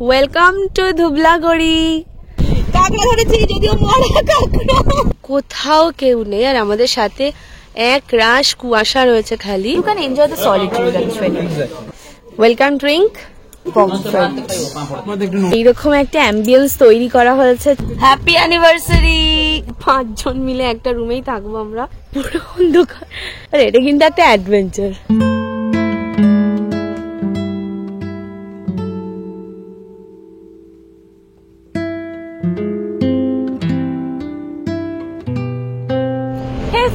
Welcome to ধুবলাগড়ি। কাঁকড়া ধরেছি, যদিও মরা কাঁকড়া। কোথাও কেউ নেই আর আমাদের সাথে এক রাশ কুয়াশা রয়েছে খালি। You can enjoy the solitude actually. Welcome drink. এইরকম একটা অ্যাম্বিয়েন্স তৈরি করা হয়েছে। Happy anniversary. 5 জন মিলে একটা রুমেই থাকবো আমরা, পুরো অন্ধকার। আর এটা কিন্তু একটা adventure.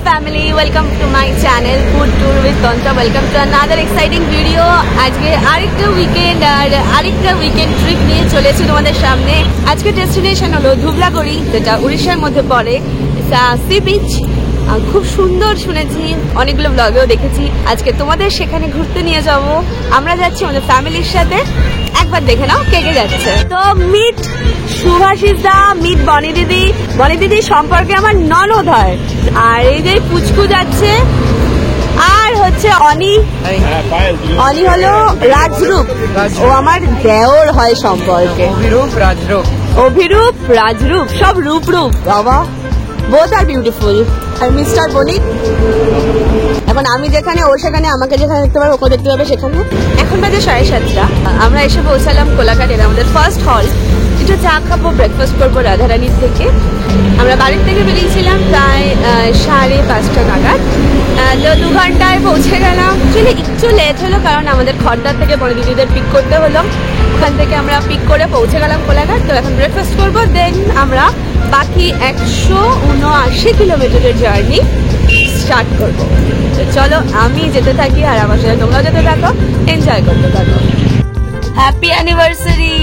Family, welcome to my channel Food Tour with Tantra. Welcome to another exciting video. আজকে আরেকটা উইকেন্ড আর আরেকটা উইকেন্ড ট্রিপ নিয়ে চলেছি তোমাদের সামনে। আজকে ডেস্টিনেশন হলো ধুবলাগড়ি, যেটা উড়িষ্যার মধ্যে পড়ে। সি বিচ খুব সুন্দর, শুনেছি, অনেকগুলো ব্লগেও দেখেছি। আজকে তোমাদের সেখানে ঘুরতে নিয়ে যাব। আমরা যাচ্ছি আমাদের ফ্যামিলির সাথে। একবার দেখে নাও কে কে যাচ্ছে। তো মিট সুভাষিস দা, মিট বনি দিদি। বনি দিদি সম্পর্কে আমার ননদ হয়। আর এই যে পুচকু যাচ্ছে, আর হচ্ছে অনি। অনি হলো রাজরূপ, ও আমার দেওর হয় সম্পর্কে। অভিরূপ রাজরূপ সব রূপ রূপ বাবা, বোথ আর বিউটিফুল। আর মিস্টার বণিক, এখন আমি যেখানে ও সেখানে, আমাকে যেখানে দেখতে পারবো ওকে দেখতে পাবে সেখানে। এখন বাজে 7:30। আমরা এসে পৌঁছালাম কোলাঘাট। এটা আমাদের ফার্স্ট হল্ট। একটু চা খাবো, ব্রেকফাস্ট করবো রাধারানীর থেকে। আমরা বাড়ির থেকে বেরিয়েছিলাম প্রায় 5:30 নাগাদ। তো 2 ঘন্টায় পৌঁছে গেলাম। অ্যাকচুয়ালি একটু লেট হলো, কারণ আমাদের খড়দার থেকে বড় দিদিদের পিক করতে হলো। ওখান থেকে আমরা পিক করে পৌঁছে গেলাম কোলাঘাট। তো এখন ব্রেকফাস্ট করবো, দেন আমরা বাকি 179 কিলোমিটারের জার্নি স্টার্ট করবো। তো চলো আমি যেতে থাকি আর আমার সাথে তোমরা যেতে থাকো, এনজয় করতে থাকো। Happy anniversary.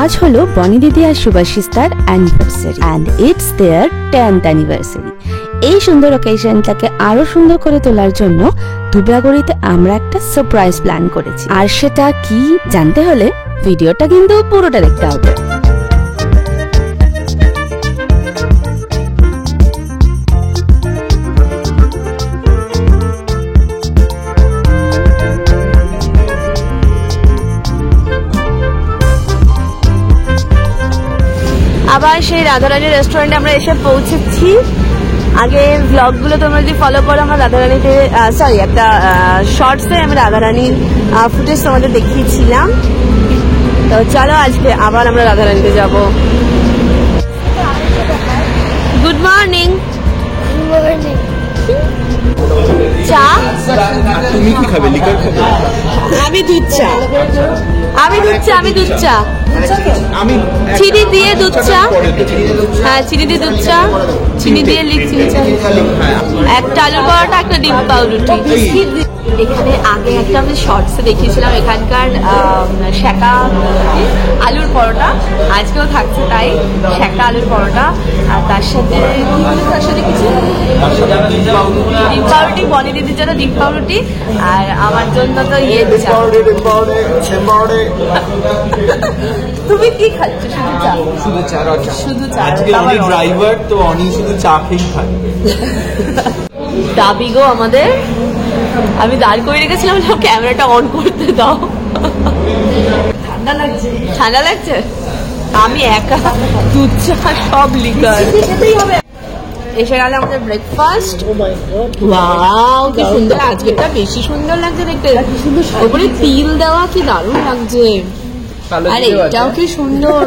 আজ হলো বনি দিদি আর শুভাশিসদার anniversary and it's their 10th anniversary. এই সুন্দর অকেশনটাকে আরো সুন্দর করে তোলার জন্য ধুবলাগড়িতে আমরা একটা সারপ্রাইজ প্ল্যান করেছি। আর সেটা কি জানতে হলে ভিডিওটা কিন্তু পুরোটা দেখতে হবে। আবার সেই রাধারানী রেস্টুরেন্টে আমরা এসে পৌঁছেছি। আগে ব্লগগুলো তোমরা যদি ফলো করো, আমরা রাধারানীতে একটা শর্টসে আমি রাধারানীর ফুটেজ তোমাদের দেখিয়েছিলাম। তো চলো আজকে আবার আমরা রাধারানীতে যাব। Good morning. চা? তুমি কি খাবে? লিকার খাবে? আমি দুধ চা। আমি দুধ চা। আমি দুধ চা। চিনি দিয়ে দুধ চা। হ্যাঁ, চিনি দিয়ে দুধ চা, চিনি দিয়ে চিনি চা। একটা আলুর পরোটা, একটা ডিম পাউরুটি। এখানে আগে একটা আমি শর্টসে দেখিয়েছিলাম এখানকার সেকা আলুর পরোটা। আজকেও থাকছে তাই, সেকা আলুর পরোটা। আর তার সাথে কিছু ডিম পাউরুটি। বনি দিদির জন্য ডিম পাউরুটি, আর আমার জন্য তো ইয়ে চা। তুমি কি খাচ্ছ? শুধু চা? শুধু চা। শুধু চা। আজকে আমি ড্রাইভার, তো অনি শুধু চা খেয়েই খাই। দাবি গো আমাদের। আমি দাঁড় করে রেখেছিলাম, ক্যামেরাটা অন করতে দাও। ঠান্ডা লাগছে? ঠান্ডা লাগছে? আমি একা দুধ চা সব লিকার। এসে গেল আমাদের ব্রেকফাস্ট। ওয়াও, কি সুন্দর! আজকেরটা বেশি সুন্দর লাগছে দেখতে। ওপরে তিল দেওয়া, কি দারুণ লাগছে। আর এটাও কি সুন্দর।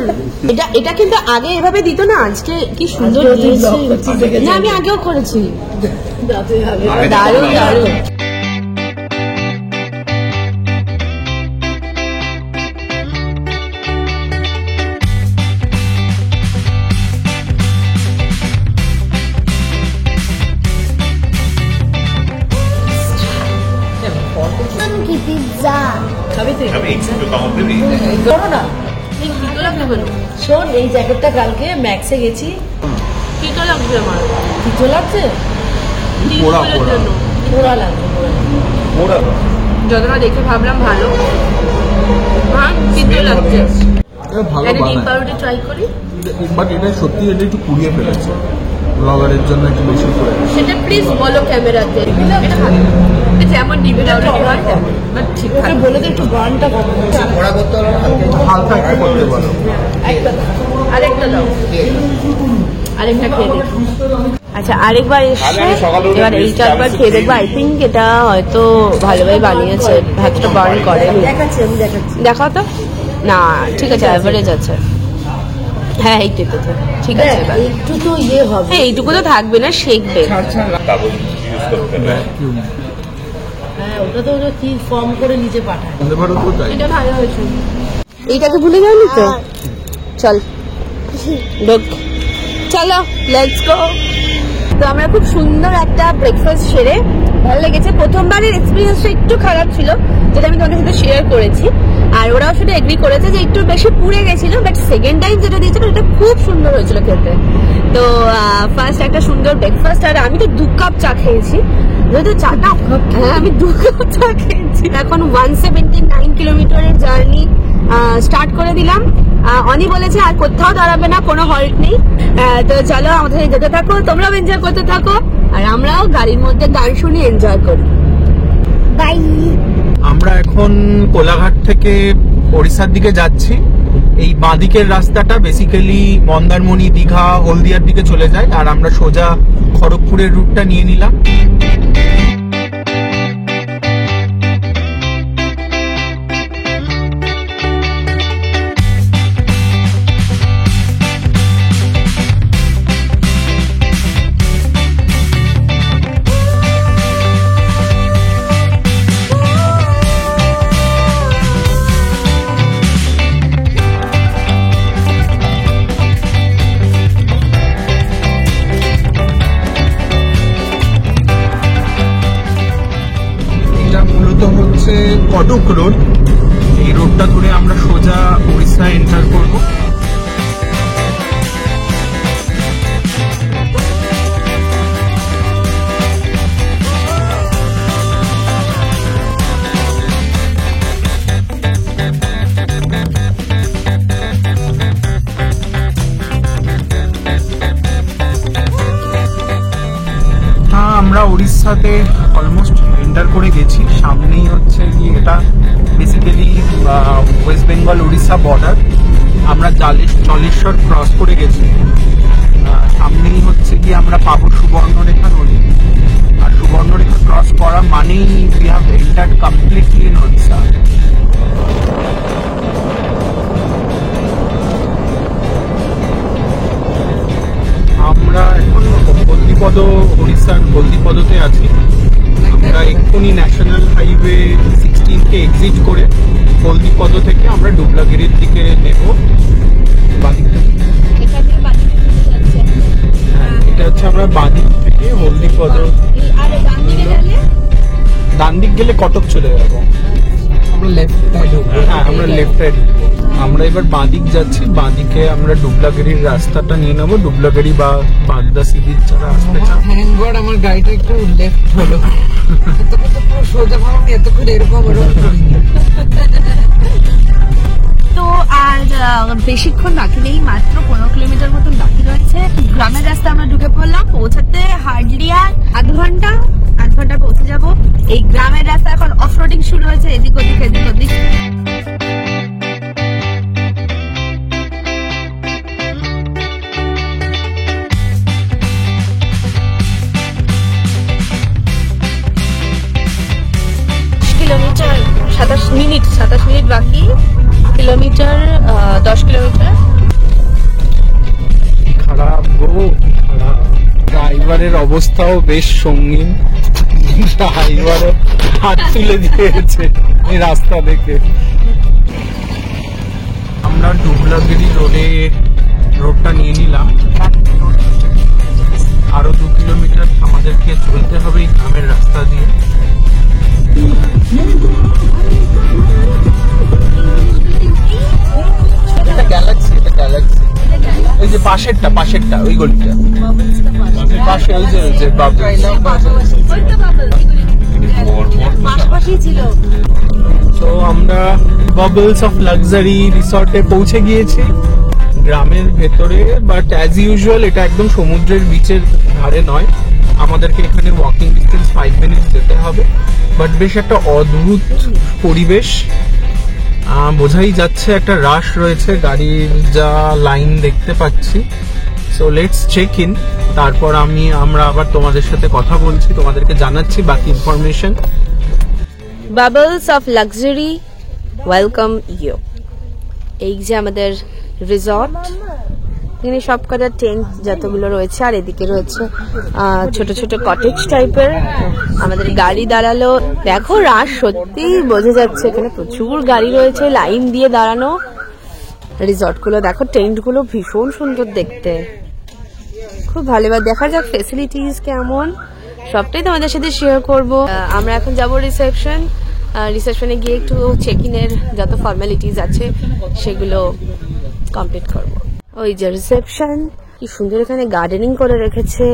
এটা কিন্তু আগে এভাবে দিত না, আজকে কি সুন্দর দিয়েছে। না, আমি আগেও করেছি। দারুণ দারুণ। শোন, এই জ্যাকেটটা কালকে ম্যাক্সে গেছি। পিটো লাগছে আমার। পিটো লাগছে? পোড়া লাগছে। যতটা দেখে ভাবলাম ভালো, হ্যাঁ পিটো লাগছে। ডিম পাউরুটি ট্রাই করি। বাট এটা সত্যি, এটা একটু পুড়িয়ে ফেলেছে। ব্লগারের জন্য একটু বেশি করে। সেটা প্লিজ বলো ক্যামেরাতে। যেমন ডিভিডি অলরেডি হয় বাট ঠিক আছে বলে তো একটু গানটা পড়া করতে হলো হালকা একটু করতে বলো। আরেকটা দাও, আরেকটা খেয়ে দেখি। আচ্ছা আরেকবার এসে এবার এইটা একবার খেয়ে দেখবো। আই থিঙ্ক এটা হয়তো ভালোভাবে বানিয়েছে, ভাতটা বার্ন করে। দেখাও তো। না ঠিক আছে, অ্যাভারেজ আছে। হ্যাঁ এইটাই তো ঠিক আছে। একটু তো ইয়ে হবে। হ্যাঁ এইটুকু তো থাকবে না, শেখবে। হ্যাঁ ওটা তো কি ফর্ম করে নিচে পাঠায়। এটা ভালো হয়েছে। এইটাকে ভুলে যাওনি তো। চল ঢোক, চলো লেটস গো। তো আমরা খুব সুন্দর একটা ব্রেকফাস্ট সেরে ভালো লেগেছে। প্রথমবারের এক্সপিরিয়েন্সটা একটু খারাপ ছিল, যেটা আমি তোমাদের সাথে শেয়ার করেছি, আর ওরাও সেটা এগ্রি করেছে যে একটু বেশি পুড়ে গেছিল। বাট সেকেন্ড টাইম যেটা দিয়েছিল এটা খুব সুন্দর হয়েছিল খেতে। তো ফার্স্ট একটা সুন্দর ব্রেকফাস্ট, আর আমি তো 2 কাপ চা খেয়েছি। যেহেতু চাটা, হ্যাঁ আমি 2 কাপ চা খেয়েছি। এখন 179 কিলোমিটারের জার্নি স্টার্ট করে দিলাম। অনি বলেছে আর কোথাও দাঁড়াবে না, কোনো হল্ট নেই। তো চলো আমাদের যেতে থাকো, তোমরাও এনজয় করতে থাকো, আর আমরাও গাড়ির মধ্যে গান শুনে এনজয় করি। বাই। আমরা এখন কোলাঘাট থেকে ওড়িশার দিকে যাচ্ছি। এই বাঁদিকের রাস্তাটা বেসিক্যালি মন্দারমণি, দীঘা, হলদিয়ার দিকে চলে যায়, আর আমরা সোজা খড়গপুরের রুটটা নিয়ে নিলাম। কটক রোড, এই রোডটা ধরে আমরা সোজা উড়িষ্যা এন্টার করব। আমরা উড়িষ্যাতে অলমোস্ট এন্টার করে গেছি। সামনেই হচ্ছে কি, এটা basically West Bengal Orissa border. আমরা জলেশ্বর ক্রস করে গেছি। সামনেই হচ্ছে কি আমরা পাবো সুবর্ণরেখা নদী, আর সুবর্ণরেখা ক্রস করা মানেই we have entered completely in Orissa. আমরা এখন হলদিপদ, উড়িষ্যার হলদিপদতে আছি। আমরা এক্ষুনি ন্যাশনাল হাইওয়ে 16কে এক্সিট করে হলদিপদ থেকে আমরা ডুবলাগিরির দিকে নেব। হ্যাঁ এটা হচ্ছে আমরা বাঁদিক থেকে হলদিপদ, ডান দিক গেলে কটক চলে যাবো। আমরা লেফট সাইড ঢুকবো। হ্যাঁ আমরা লেফট সাইড ঢুকবো। আমরা এবার বাঁদিক যাচ্ছি। বাঁদিকে আমরা ডুবলাগিরির রাস্তাটা নিয়ে নেবো। ডুবলাগিরি বা বাগদা সি বিচ যারা আসতে চান। থ্যাংক গড আমার গাড়িটা একটু লেফট হলো। সোজা ভাবে আমি এতক্ষণ এরকম তো আর বেশিক্ষণ বাকি নেই, মাত্র 15 কিলোমিটার মতন বাকি রয়েছে। গ্রামের রাস্তা আমরা ঢুকে পড়লাম। পৌঁছাতে হার্ডলি আর আধ ঘন্টা পৌঁছে যাব। এই গ্রামের রাস্তা এখন অফ রোডিং শুরু হয়েছে, এদিক ওদিক এদিক ওদিক। কিলোমিটার 27 মিনিট বাকি। Kilometre 10 kilometre. খারাপ গো, খারাপ। ড্রাইভারের অবস্থাও বেশ সঙ্গীন। ড্রাইভারও হাত তুলে দিয়েছে এই রাস্তা দেখে। আমরা ডুবলাগিরি রোডটা নিয়ে নিলাম। আরো 2 কিলোমিটার আমাদেরকে চলতে হবে এই গ্রামের রাস্তা দিয়ে। গ্যালাক্সি, এই যে পাশেরটা ওই গলিটা পাশে, ওই যে তো আমরা বাবলস অফ লাক্সারি রিসর্টে পৌঁছে গিয়েছি। গ্রামের ভেতরে, বাট অ্যাজ ইউজুয়াল এটা একদম সমুদ্রের বিচের ধারে নয়। আমাদেরকে এখানে ওয়াকিং ডিস্টেন্স 5 মিনিটস যেতে হবে, বাট বেশ একটা অদ্ভুত পরিবেশ। বোঝাই যাচ্ছে একটা রাশ রয়েছে, গাড়ির যা লাইন দেখতে পাচ্ছি। সো লেটস চেক ইন, তারপর আমরা আবার তোমাদের সাথে কথা বলছি, তোমাদেরকে জানাচ্ছি বাকি information. Bubbles of luxury welcome you. এই যে আমাদের রিসর্ট, এখানে সব কটা টেন্ট যতগুলো রয়েছে, আর এদিকে রয়েছে ছোট ছোট কটেজ টাইপের। আমাদের গাড়ি দাঁড়ালো, দেখো রাশ সত্যি বোঝা যাচ্ছে, এখানে প্রচুর গাড়ি রয়েছে লাইন দিয়ে দাঁড়ানো। রিসর্ট গুলো দেখো, টেন্ট গুলো ভীষণ সুন্দর দেখতে, খুব ভালো। এবার দেখা যাক ফেসিলিটিস কেমন, সবটাই তোমাদের সাথে শেয়ার করব। আমরা এখন যাব রিসেপশনে গিয়ে একটু চেক ইনের যত ফর্মালিটিস আছে সেগুলো কমপ্লিট করব। ওই যে রিসেপশন, কি সুন্দর এখানে গার্ডেনিং করে রেখেছে।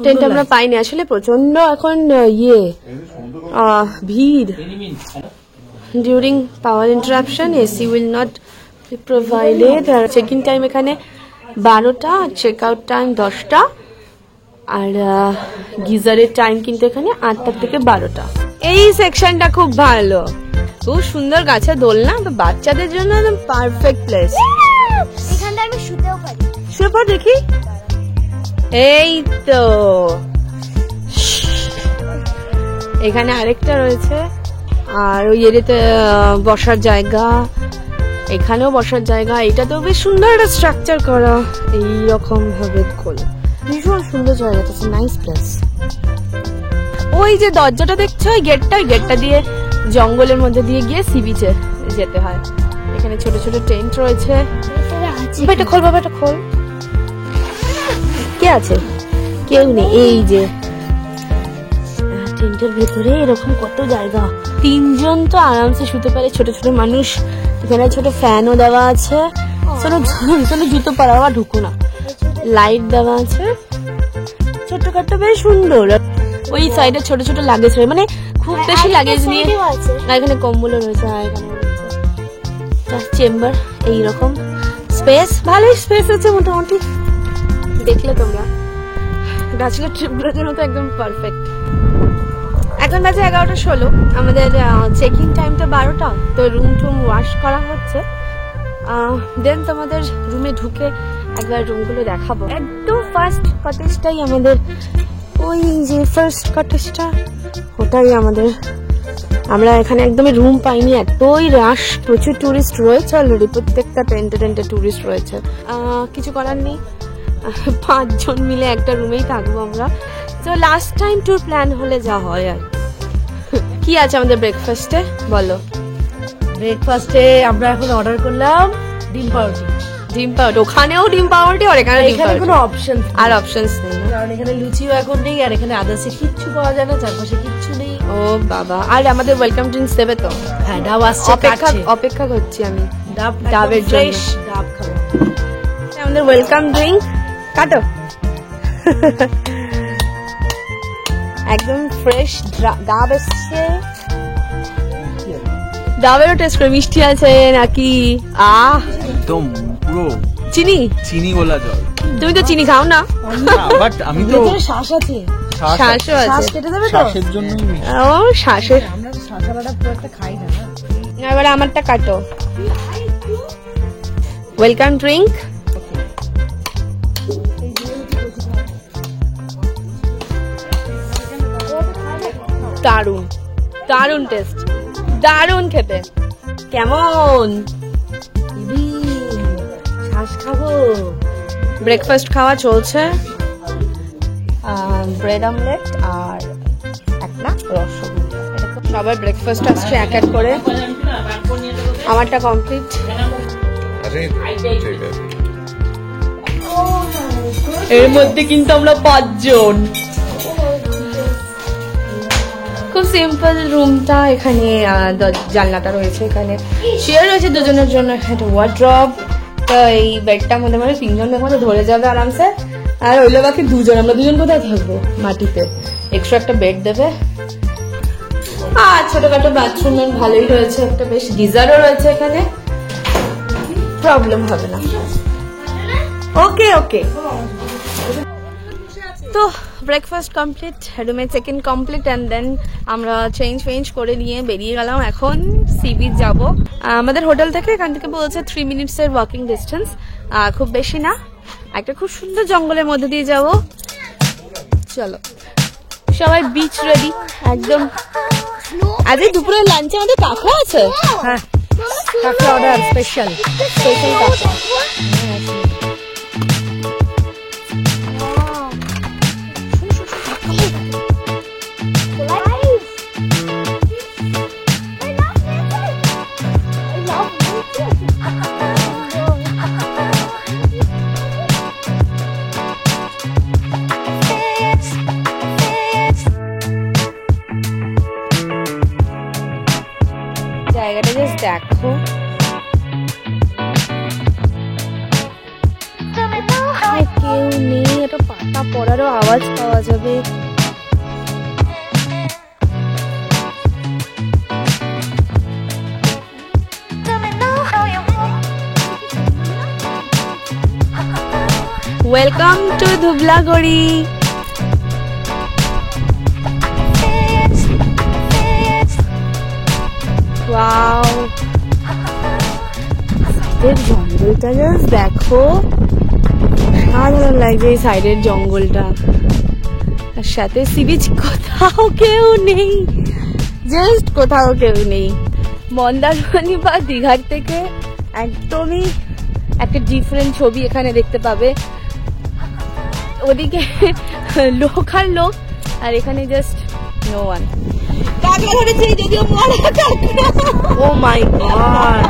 টেন্ট আমরা পাইনি আসলে, প্রচন্ড এখন ভিড়। During power interruption AC will not be provided. আর চেক ইন টাইম এখানে 12টা, চেক আউট টাইম 10টা, আর গিজারের টাইম কিন্তু এখানে 8টা থেকে 12টা। এই সেকশনটা খুব ভালো, খুব সুন্দর, গাছে দোলনা, বাচ্চাদের জন্য একদম পারফেক্ট প্লেস। এখানটা আমি শুতেও পারি। শুয়ে পড় দেখি। এই তো এখানে আরেকটা রয়েছে, আর ওই এরিয়াতে বসার জায়গা, এখানেও বসার জায়গা। এটা তো বেশ সুন্দর একটা স্ট্রাকচার করা, এইরকম ভাবে খোলা, ভীষণ সুন্দর জায়গাটা, নাইস প্লেস। ওই যে দরজাটা দেখছো, ওই গেটটা দিয়ে জঙ্গলের মধ্যে দিয়ে গিয়ে সি বিচে যেতে হয়। এখানে ছোট ছোট টেন্ট রয়েছে। এটা খোল বাবা, এটা খোল। কে আছে? কেউ নেই। এই যে টেন্টের ভেতরে এরকম কত জায়গা, 3 জন তো আরামসে শুতে পারে, ছোট ছোট মানুষ। এখানে ছোট ফ্যানও দেওয়া আছে, জুতো পরা ঢুকো না, লাইট দেওয়া আছে, ছোট্টখাট্ট, বেশ সুন্দর। ওই সাইডে ছোট ছোট লাগেজ রয়েছে, মানে খুব বেশি লাগেজ নিয়ে। এখানে কম্বলও রয়েছে, আর এখানে চেম্বার, এইরকম স্পেস, ভালোই স্পেস আছে মোটামুটি। দেখলে তোমরা, ব্যাচেলর ট্রিপগুলোর জন্য তো একদম পারফেক্ট। এখন বাজে 11:16, আমাদের চেকিং টাইমটা 12টা। তো রুম টুম ওয়াশ করা হচ্ছে, দেন তোমাদের রুমে ঢুকে একবার রুমগুলো দেখাবো। একদম ফার্স্ট কটেজটাই আমাদের, ওই যে ফার্স্ট কটেজটা, ওটাই আমাদের। আমরা এখানে একদমই রুম পাইনি, এতই রাশ, প্রচুর টুরিস্ট রয়েছে অলরেডি, প্রত্যেকটা টেন্টে টুরিস্ট রয়েছে। কিছু করার নেই, 5 জন মিলে একটা রুমেই থাকবো আমরা। তো লাস্ট টাইম ট্যুর প্ল্যান হলে যা হয় আর কি। আছে আমাদের ব্রেকফাস্টে বলো? ব্রেকফাস্টে আমরা এখন অর্ডার করলাম ডিম পাউরুটি। ওখানেও ডিম পাউরুটি, আর এখানে কোনো অপশন আর অপশনস নেই, কারণ এখানে লুচিও এখন নেই, আর এখানে আদার্সে কিচ্ছু পাওয়া যায় না, চারপাশে কিচ্ছু নেই। ও বাবা, আর আমাদের ওয়েলকাম ড্রিঙ্কস দেবে তো? হ্যাঁ, ডাব আসছে, অপেক্ষা করছি আমি ডাবের জন্য। ডাব খাবো। আমাদের ওয়েলকাম ড্রিঙ্ক কাটো, একদম ফ্রেশ ডাব এসছে। ডাবেরও টেস্ট করে, মিষ্টি আছে নাকি? একদম পুরো চিনি গোলা জল। তুমি তো চিনি খাও না, বাট আমি তো শ্বাস আছে, শ্বাসও আছে, শ্বাস কেটে দেবে তো? শ্বাসের জন্যই ও শ্বাসের। আমরা শ্বাসালাটা পুরো একটা খাই না। এবার আমারটা কাটো। ওয়েলকাম ড্রিঙ্ক, দারুন দারুন টেস্ট, দারুন খেতে। কেমন? শ্বাস খাবো। ব্রেকফাস্ট খাওয়া চলছে, ব্রেড অমলেট আর একটা রসগোল্লা। সবার ব্রেকফাস্ট আসছে এক এক করে, আমারটা কমপ্লিট। এর মধ্যে কিন্তু আমরা 5 জন। খুব সিম্পল রুমটা, এখানে জানলাটা রয়েছে, এখানে চেয়ার রয়েছে 2 জনের জন্য, একটা ওয়ার্ড্রব। তো এই বেডটার মধ্যে মানে 3 জন মধ্যে ধরে যাবে আরামসে। আর ওইলো বাকি 2 জন, আমরা 2 জন কোথায় থাকবো? মাটিতে। এক্সট্রা একটা বেড দেবে, আর ছোটখাটো বাথরুমের ভালোই রয়েছে, একটা বেশ গিজারও রয়েছে এখানে। প্রবলেম হবে না। ওকে ওকে, তো ব্রেকফাস্ট কমপ্লিট, রুমে check in complete, and then আমরা চেঞ্জ করে নিয়ে বেরিয়ে গেলাম। এখন সি বিচ যাবো। আমাদের হোটেল থেকে এখান থেকে বলছে 3 মিনিটসের ওয়াকিং ডিস্টেন্স, খুব বেশি না। একটা খুব সুন্দর জঙ্গলের মধ্যে দিয়ে যাব। চলো সবাই বিচ রেডি একদম। আজকে দুপুরে লাঞ্চে আমাদের কাঁকড়া আছে। হ্যাঁ, কাঁকড়া অর্ডার, স্পেশাল কাঁকড়া। জায়গাটা জাস্ট দেখো, কেউ নেই, একটা পাতা পড়ারও আওয়াজ পাওয়া যাবে। Welcome to ধুবলাগড়ি। ওয়াও, সাইডের জঙ্গলটা জাস্ট দেখো, সাধারণ লাগছে এই সাইডের জঙ্গলটা। আর সাথে সি বিচ, কোথাও কেউ নেই, জাস্ট কোথাও কেউ নেই। মন্দারমণি বা দীঘার থেকে একদমই একটা ডিফারেন্ট ছবি এখানে দেখতে পাবে। ওদিকে লোক আর লোক, আর এখানে জাস্ট নো ওয়ান। কাঁকড়া ধরেছে, যদিও বড় কাঁকড়া। ও মাই গড,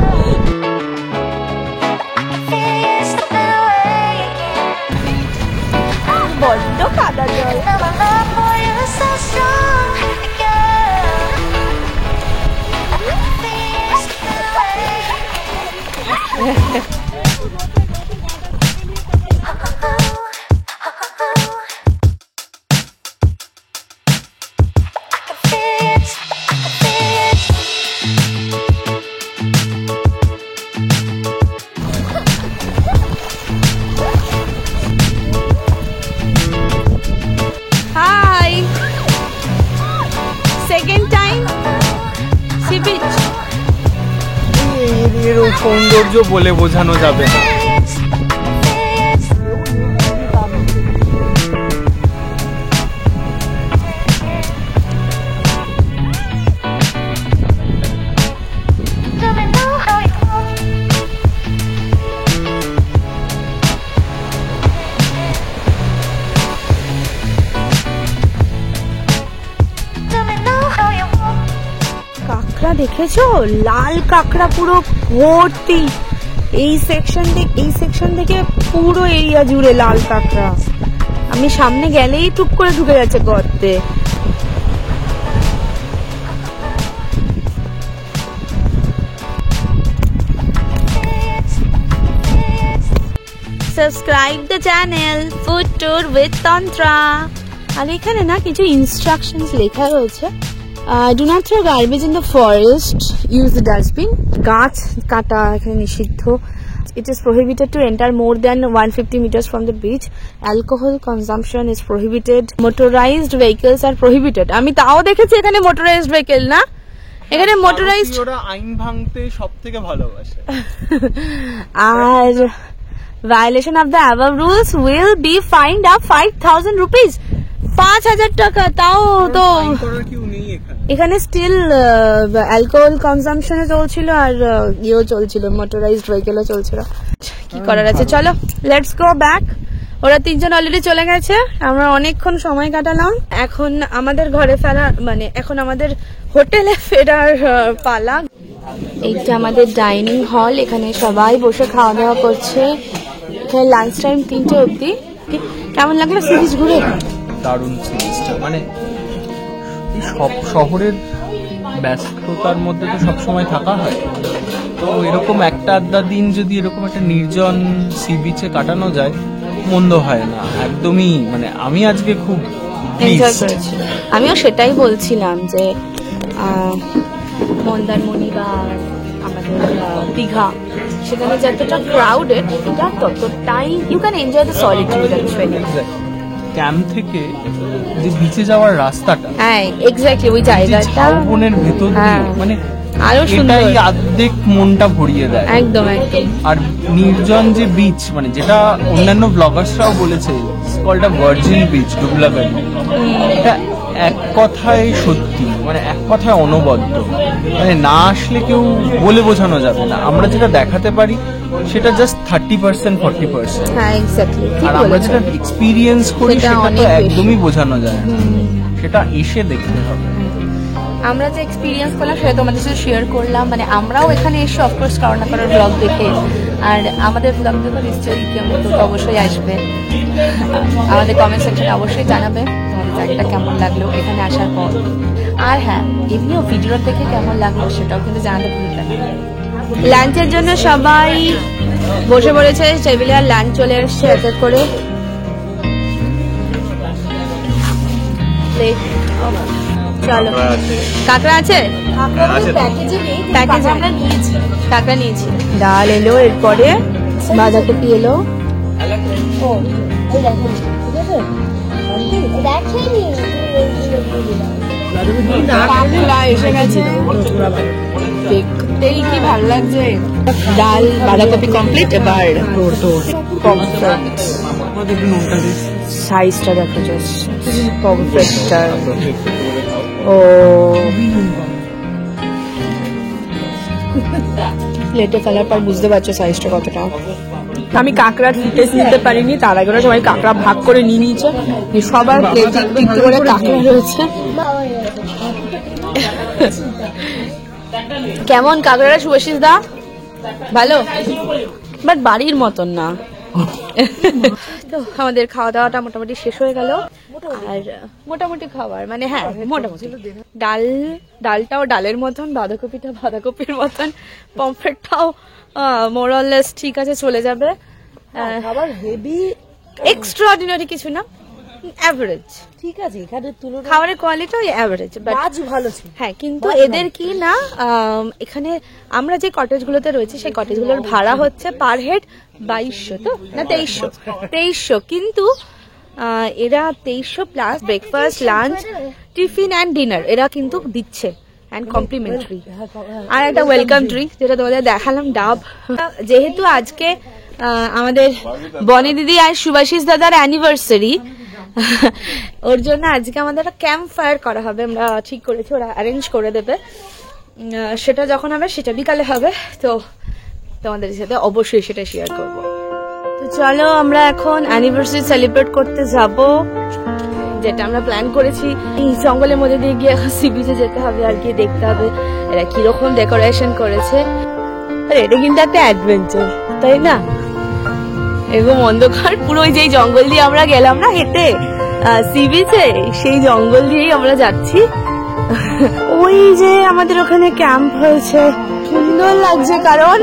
বড্ড কাদা জল। Hi, second time sea beach. এর সৌন্দর্য বলে বোঝানো যাবে না। কাঁকড়া দেখেছো? লাল কাঁকড়া পুরো ভর্তি। এই সেকশন থেকে পুরো এরিয়া জুড়ে লাল কাঁকড়া। আমি সামনে গেলেই টুক করে ঢুকে যাচ্ছে গর্তে। Subscribe the channel food tour with Tantra. আর এখানে না কিছু ইনস্ট্রাকশনস লেখা রয়েছে। Do not throw garbage in the forest. Use the dustbin. গাছ কাটা এখানে নিষিদ্ধ। It is prohibited to enter more than 150 meters from the beach. Alcohol consumption is prohibited. Motorized vehicles are prohibited. আমি তাও দেখেছি এখানে motorized vehicle না, এখানে motorized। ওরা আইন ভাঙতে সবথেকে ভালোবাসে। আর violation of the above rules will be fined up 5,000 rupees. 5,000 টাকা। তাও তো এখানে স্টিল অ্যালকোহল কনজাম্পশনে চলছিল, আর ইয়েও চলছিল, মোটরাইজড ভেহিকেলও চলছিল। কি করার আছে, চলো লেটস গো ব্যাক। ওরা তিনজন অলরেডি চলে গেছে, আমরা অনেকক্ষণ সময় কাটালাম। এখন আমাদের ঘরে ফেরা, মানে এখন আমাদের হোটেলে ফেরার পালা। এইটা আমাদের ডাইনিং হল, এখানে সবাই বসে খাওয়া দাওয়া করছে। এখানে লাঞ্চ টাইম 3টে অবধি। কেমন লাগলো সি বিচ ঘুরে? দারুণ সিরিজটা, মানে সব শহরের ব্যস্ততার মধ্যে তো সবসময় থাকা হয়, তো এরকম একটা আধা দিন যদি এরকম একটা নির্জন সি বিচে কাটানো যায় মন্দ হয় না একদমই। মানে আমি আজকে খুব এনজয় করেছি। আমিও সেটাই বলছিলাম যে মন্দারমণি বা আমাদের দীঘা, সেখানে যতটা ক্রাউডেড এটা ততটাই you can enjoy the solitude actually. Camp থেকে যে বিচে যাওয়ার রাস্তাটা, হ্যাঁ এক্স্যাক্টলি ওই জায়গাটা ঝাউবনের ভেতর দিয়ে, মানে আরো সুন্দর, এটাই অর্ধেক মনটা ভরিয়ে দেয়। একদম একদম। আর নির্জন যে বিচ, মানে যেটা অন্যান্য ব্লগার্সরাও বলেছে, কল্ড আ ভার্জিন বিচ ডুবলাগড়, এটা এক কথায় সত্যি, মানে এক কথায় অনবদ্য, মানে না আসলে কেউ বলে বোঝানো যাবে না। আমরা যেটা দেখাতে পারি সেটা জাস্ট 30% 40%, হ্যাঁ এক্স্যাক্টলি ঠিক আর আমরা বলেছেন। যেটা এক্সপিরিয়েন্স করি সেটা সেটা তো অনেক বেশি। একদমই বোঝানো যায় না, সেটা এসে দেখতে হবে। আমরা যে এক্সপিরিয়েন্স করলাম সেটা তোমাদের সাথে শেয়ার করলাম, মানে আমরাও এখানে এসে অফকোর্স কারো না কারোর ব্লগ দেখে, আর আমাদের ব্লগ দেখে নিশ্চয়ই কেউ তো অবশ্যই আসবে। আমাদের কমেন্ট সেকশনে অবশ্যই জানাবে তোমাদের জায়গাটা কেমন লাগলো এখানে আসার পর, আর হ্যাঁ এমনিও ভিডিও দেখে কেমন লাগলো সেটাও কিন্তু জানাতে ভুলবে না। লাঞ্চের জন্য সবাই বসে পড়েছে টেবিলে, আর লাঞ্চ চলে এসছে এক এক করে। চলো, কাঁকড়া আছে? প্যাকেজে আমরা নিয়েছি, কাঁকড়া নিয়েছি। ডাল এলো, এরপরে বাঁধাকপি এলো। কাঁকড়া এসে গেছে, দেখতেই কি ভালো লাগছে। ডাল বাঁধাকপি কমপ্লিট, এবার সাইজটা দেখো জাস্ট, পমফ্রেটটা ও প্লেটে ফেলার পর বুঝতে পারছো সাইজটা কতটা। আমি কাঁকড়ার টেস্ট নিতে পারিনি, তার আগে সবাই কাঁকড়া ভাগ করে নিয়ে নিয়েছে, সবার প্লেটে একটু করে কাঁকড়া রয়েছে। কেমন কাঁকড়াটা শুভাশিস দা? ভালো, বাট বাড়ির মতন না। তো আমাদের খাওয়া দাওয়াটা মোটামুটি শেষ হয়ে গেল, আর মোটামুটি খাবার মানে হ্যাঁ মোটামুটি ডালটাও ডালের মতন, বাঁধাকপিটা বাঁধাকপির মতন, পমফ্রেটটাও মোরাললেস ঠিক আছে, চলে যাবে। খাবার হেভি এক্সট্রাঅর্ডিনারি কিছু না, অ্যাভারেজ ঠিক আছে, এখানে তুলনা খাবারের কোয়ালিটি অ্যাভারেজ, কাজ ভালো ছিল। হ্যাঁ কিন্তু এদের কি না, এখানে আমরা যে কটেজগুলোতে রয়েছি সেই কটেজগুলোর ভাড়া হচ্ছে পার হেড 2200, তো না 2300, কিন্তু এরা 2300 plus breakfast, lunch, tiffin and dinner এরা কিন্তু দিচ্ছে অ্যান্ড কমপ্লিমেন্টারি, আর একটা ওয়েলকাম ড্রিঙ্ক যেটা তোমাদের দেখালাম, ডাব। যেহেতু আজকে আমাদের বনি দিদি আর সুভাশিস দাদার অ্যানিভার্সারি, ওর জন্য আজকে আমাদের একটা ক্যাম্প ফায়ার করা হবে, আমরা ঠিক করেছি, ওরা অ্যারেঞ্জ করে দেবে। সেটা যখন হবে সেটা বিকালে হবে, তো তোমাদের সাথে অবশ্যই সেটা শেয়ার করব। তো চলো আমরা এখন অ্যানিভার্সারি সেলিব্রেট করতে যাব, যেটা আমরা প্ল্যান করেছি। এই জঙ্গলের মধ্যে দিয়ে গিয়ে এখন সি বিচে যেতে হবে, আর গিয়ে দেখতে হবে এরা কিরকম ডেকোরেশন করেছে। আর এটা কিন্তু একটা অ্যাডভেঞ্চার, তাই না? এবং অন্ধকার পুরো যেই জঙ্গল দিয়ে আমরা গেলাম না হেঁটে সি বিচে, সেই জঙ্গল দিয়েই আমরা যাচ্ছি। ওই যে আমাদের ওখানে ক্যাম্প হয়েছে, সুন্দর লাগছে কারণ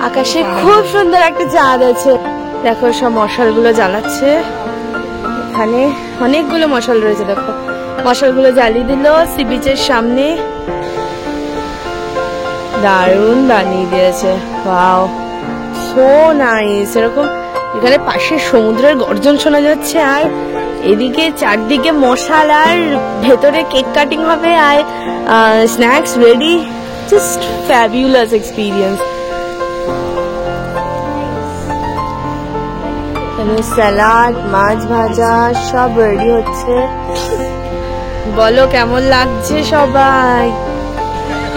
আকাশে খুব সুন্দর একটা চাঁদ আছে। দেখো সব মশালগুলো জ্বালাচ্ছে, এখানে অনেকগুলো মশাল রয়েছে, দেখো মশালগুলো জ্বালিয়ে দিল সি বিচের সামনে, দারুণ বানিয়ে দিয়েছে, ওয়াও সো নাইস। এরকম এখানে পাশে সমুদ্রের গর্জন শোনা যাচ্ছে, আর এদিকে চারদিকে মশাল, আর ভেতরে কেক কাটিং হবে, আর snacks ready, just fabulous experience. Salad, মাছ ভাজা সব রেডি হচ্ছে। বলো কেমন লাগছে সবাই?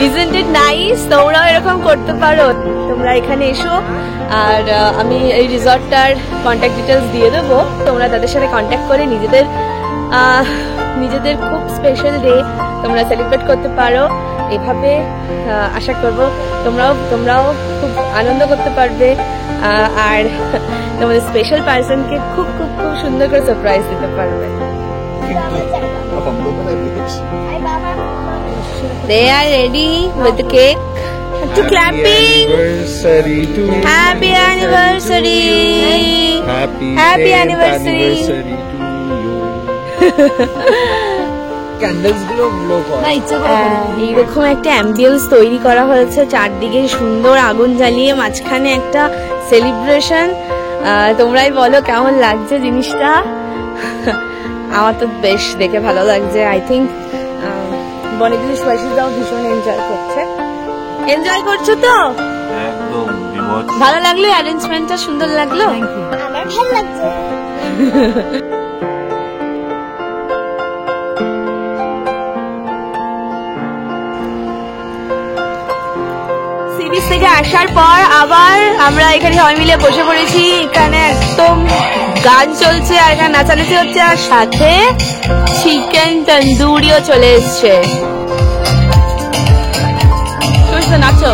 Isn't it nice? তোমরাও এরকম করতে পারো, তোমরা এখানে এসো, আর আমি এই রিসর্টটার কন্ট্যাক্ট ডিটেলস দিয়ে দেবো, তোমরা তাদের সাথে কন্ট্যাক্ট করে নিজেদের খুব স্পেশাল ডে তোমরা সেলিব্রেট করতে পারো। এভাবে আশা করবো তোমরাও খুব আনন্দ করতে পারবে, আর তোমাদের স্পেশাল পার্সনকে খুব খুব খুব সুন্দর করে সারপ্রাইজ দিতে পারবে। They are ready with the cake. To clapping. Happy anniversary. Happy anniversary to you. Candles গুলো গ্লো করে। না ইচ্ছা করে এইরকম একটা অ্যাম্বিয়েন্স তৈরি করা হয়েছে, চারদিকে সুন্দর আগুন জ্বালিয়ে, মাঝখানে একটা সেলিব্রেশন। তোমরাই বলো কেমন লাগছে জিনিসটা। আমার তো বেশ দেখে ভালো লাগছে। আই থিঙ্ক বনেদিদি সুভাষিসদাও ভীষণ এনজয় করছে। এনজয় করছো তো? একদম বিভৎস। ভালো লাগলো? অ্যারেঞ্জমেন্টটা সুন্দর লাগলো? আমার ভালো লাগছে। সি বিচ থেকে আসার পর আবার আমরা এখানে সবাই মিলে বসে পড়েছি। এখানে একদম গান চলছে আর এখানে নাচানাচি হচ্ছে, আর সাথে চিকেন তন্দুরিও চলে এসছে। নাচো।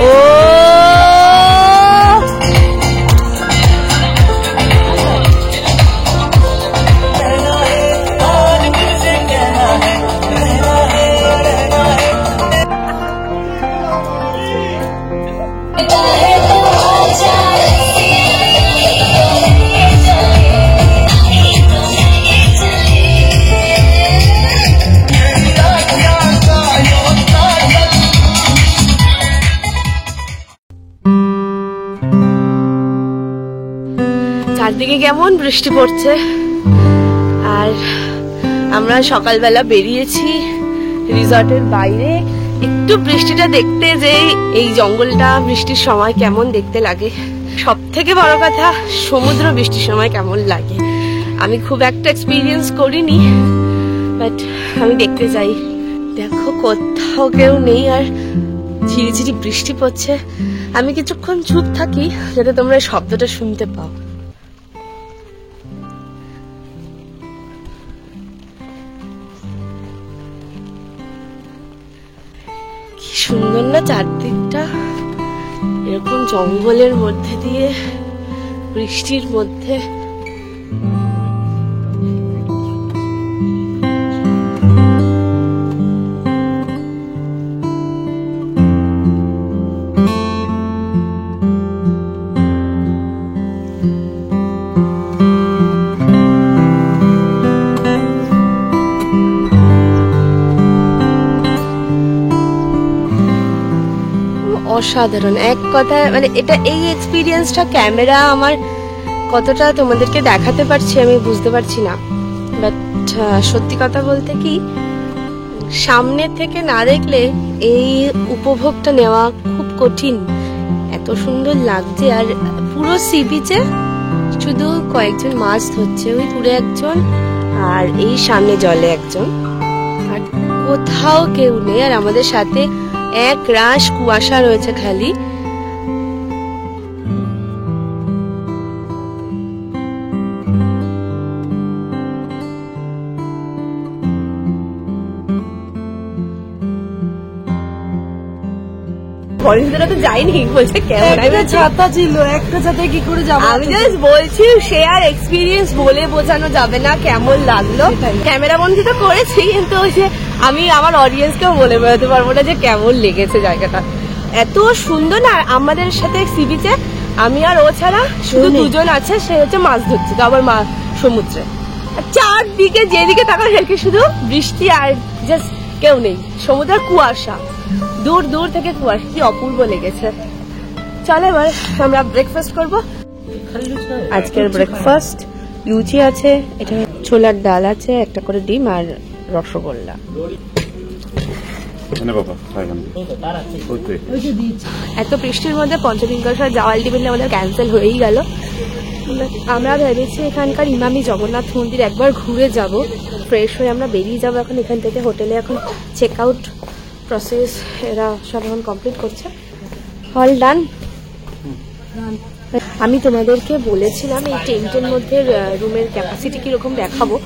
ও চারদিকে কেমন বৃষ্টি পড়ছে, আর আমরা সকালবেলা বেরিয়েছি রিসর্টের বাইরে একটু বৃষ্টিটা দেখতে, যে এই জঙ্গলটা বৃষ্টির সময় কেমন দেখতে লাগে। সব থেকে বড় কথা, সমুদ্র বৃষ্টির সময় কেমন লাগে। আমি খুব একটা এক্সপিরিয়েন্স করিনি, বাট আমি দেখতে চাই। দেখো কোথাও কেউ নেই, আর ঝিরিঝিরি বৃষ্টি পড়ছে। আমি কিছুক্ষণ চুপ থাকি যাতে তোমরা শব্দটা শুনতে পাও। কি সুন্দর না চারদিকটা, এরকম জঙ্গলের মধ্যে দিয়ে বৃষ্টির মধ্যে। অসাধারণ এক কথা, মানে এটা এই এক্সপিরিয়েন্সটা ক্যামেরা আমার কতটা তোমাদেরকে দেখাতে পারছি আমি বুঝতে পারছি না, বাট সত্যি কথা বলতে কি, সামনে থেকে না দেখলে এই উপভোগটা নেওয়া খুব কঠিন। এত সুন্দর লাগছে, আর পুরো সি বিচে শুধু কয়েকজন মাছ ধরছে, ওই দূরে একজন আর এই সামনে জলে একজন, আর কোথাও কেউ নেই। আর আমাদের সাথে এক রাশ কুয়াশা রয়েছে খালি। বলিসরা তো যাইনি, বলছে কেমন। একটা ছাতা ছিল, একটা ছাতা কি করে যাবো? আমি জাস্ট বলছি শেয়ার এক্সপিরিয়েন্স, বলে বোঝানো যাবে না কেমন লাগলো। ক্যামেরা বন্দি তো করেছি, কিন্তু ওই যে আমি আমার অডিয়েন্সকেও বলে বেরোতে পারবো না যে কেমন লেগেছে জায়গাটা। এত সুন্দর না। আমাদের সাথে সি বিচে আমি আর ও ছাড়া শুধু দুজন আছে, সে হচ্ছে মাছ ধরছে, তো আবার সমুদ্রে। চারদিকে যেদিকে তাকানো সেদিকে শুধু বৃষ্টি, আর জাস্ট কেউ নেই, সমুদ্রের কুয়াশা, দূর দূর থেকে কুয়াশা। কি অপূর্ব লেগেছে। চলো এবার আমরা ব্রেকফাস্ট করব। আজকের ব্রেকফাস্ট লুচি আছে, এটা ছোলার ডাল আছে, একটা করে ডিম আর রসগোল্লা। এত বৃষ্টির মধ্যে পঞ্চলিঙ্গেশ্বর যাওয়া আলটিমেটলি আমাদের ক্যান্সেল হয়েই গেল। আমরা ভেবেছি এখানকার ইমামি জগন্নাথ মন্দির একবার ঘুরে যাব, ফ্রেশ হয়ে আমরা বেরিয়ে যাব এখন এখান থেকে। হোটেলে এখন চেক আউট প্রসেস এরা সব এখন কমপ্লিট করছে। All done. আমি তোমাদেরকে বলেছিলাম এই টেন্টের মধ্যে রুমের ক্যাপাসিটি কিরকম দেখাবো,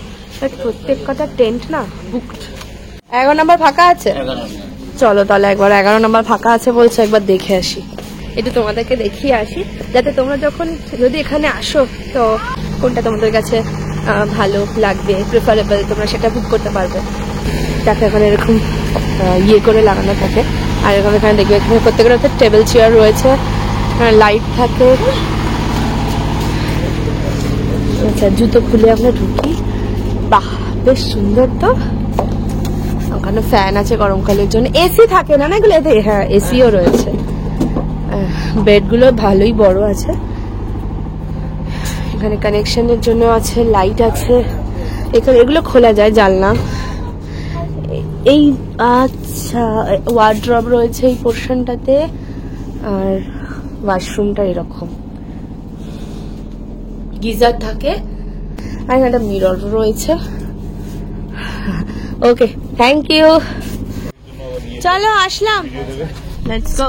বাট প্রত্যেক কটা টেন্ট না বুকড। 11 নম্বর ফাঁকা আছে, চলো তাহলে একবার 11 নম্বর ফাঁকা আছে বলছে, একবার দেখে আসি। এটা তোমাদেরকে দেখিয়ে আসি, যাতে তোমরা যখন যদি এখানে আসো তো কোনটা তোমাদের কাছে ভালো লাগবে, প্রেফারেবল, তোমরা সেটা বুক করতে পারবে। দেখো এখানে এরকম ইয়ে করে লাগানো থাকে, আর এরকম এখানে দেখবে এখানে প্রত্যেকের হচ্ছে টেবিল চেয়ার রয়েছে, লাইট থাকে। আচ্ছা, জুতো খুলে আমরা ঢুকি। বাহ, বেশ সুন্দর তো। ওখানে ফ্যান আছে গরমকালের জন্য, এসি থাকে না এগুলোতে? হ্যাঁ, এসিও রয়েছে। বেডগুলো ভালোই বড় আছে। এখানে কানেকশনের জন্য আছে, লাইট আছে। এখানে এগুলো খোলা যায়, জানলা। এই আচ্ছা, ওয়ার্ড্রব রয়েছে এই পোর্শনটাতে, আর ওয়াশরুমটা এরকম, গিজার থাকে, আর একটা মিরর রয়েছে। ওকে, থ্যাংক ইউ। চলো আসলাম, লেটস গো।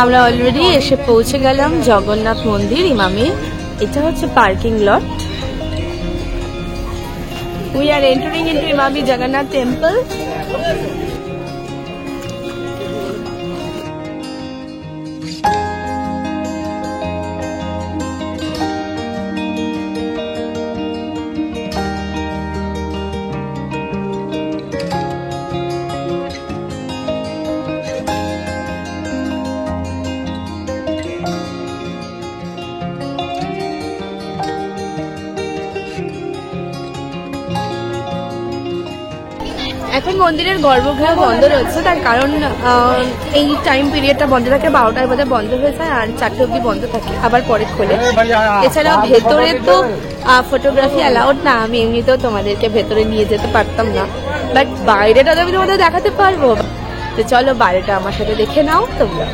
আমরা অলরেডি এসে পৌঁছে গেলাম জগন্নাথ মন্দির ইমামি। এটা হচ্ছে parking lot. We are entering into Imami Jagannath Temple. এখন মন্দিরের গর্ভগৃহ বন্ধ রয়েছে, তার কারণ এই টাইম পিরিয়ডটা বন্ধ থাকে, 12টার মধ্যে বন্ধ হয়ে যায় আর 4টে অব্দি বন্ধ থাকে, আবার পরে খোলে। এছাড়াও ভেতরে তো ফটোগ্রাফি অ্যালাউড না, আমি এমনিতেও তোমাদেরকে ভেতরে নিয়ে যেতে পারতাম না, বাট বাইরেটা তো আমি তোমাদের দেখাতে পারবো। তো চলো বাইরেটা আমার সাথে দেখে নাও তোমরা।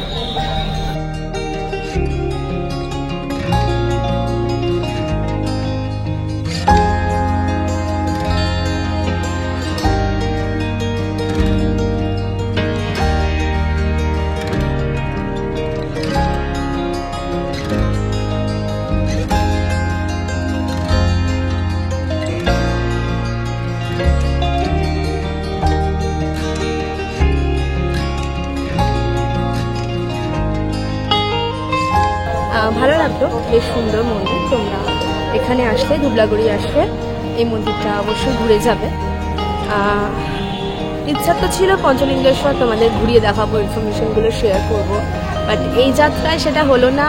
ভালো লাগলো, বেশ সুন্দর মন্দির। তোমরা এখানে আসলে, ধুবলাগড়ি আসলে এই মন্দিরটা অবশ্যই ঘুরে যাবে। ইচ্ছা তো ছিল পঞ্চলিঙ্গেশ্বর তোমাদের ঘুরিয়ে দেখাবো, ইনফরমেশনগুলো শেয়ার করব, বাট এই যাত্রায় সেটা হলো না।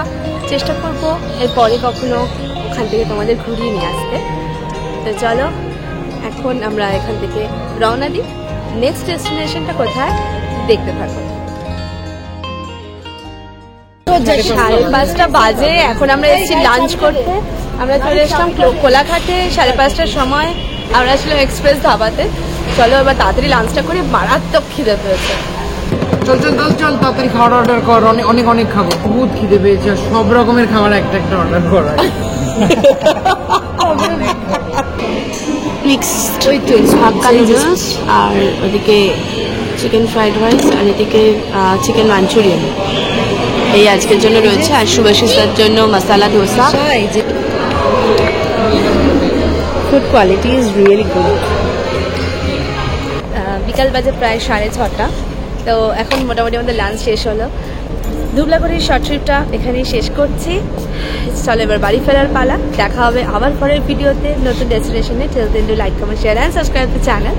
চেষ্টা করব এরপরে কখনো ওখান থেকে তোমাদের ঘুরিয়ে নিয়ে আসতে। তো চলো এখন আমরা এখান থেকে রওনা দিই। নেক্সট ডেস্টিনেশনটা কোথায় দেখতে থাকো। 5:30 বাজে, এখন আমরা এসেছি লাঞ্চ করতে। আমরা চলে এসলাম কোলাঘাটে 5:30টার সময়। আমরা আসলাম এক্সপ্রেস ধাবাতে। চলো এবার তাড়াতাড়ি লাঞ্চটা করে, মারাত্মক খিদে পেয়েছে। চল চল চল চল, তাড়াতাড়ি খাবার অর্ডার কর, অনেক অনেক খাবো, বহুত খিদে পেয়েছে। সব রকমের খাবার একটা একটা অর্ডার করা। মিক্সড হাক্কা নুডলস, আর ওদিকে চিকেন ফ্রাইড রাইস, আর এদিকে চিকেন মাঞ্চুরিয়ান। এই আজকের জন্য রয়েছে, আর শুভাশিসের জন্য masala dosa. Food quality is really good. বিকাল বাজে প্রায় 6:30। তো এখন মোটামুটি আমাদের লাঞ্চ শেষ হলো। ধুবলাগড়ির শর্ট ট্রিপটা এখানেই শেষ করছি। চলো এবার বাড়ি ফেরার পালা। দেখা হবে আবার পরের ভিডিওতে নতুন ডেস্টিনেশনে। Till then do like, comment, share and subscribe to channel.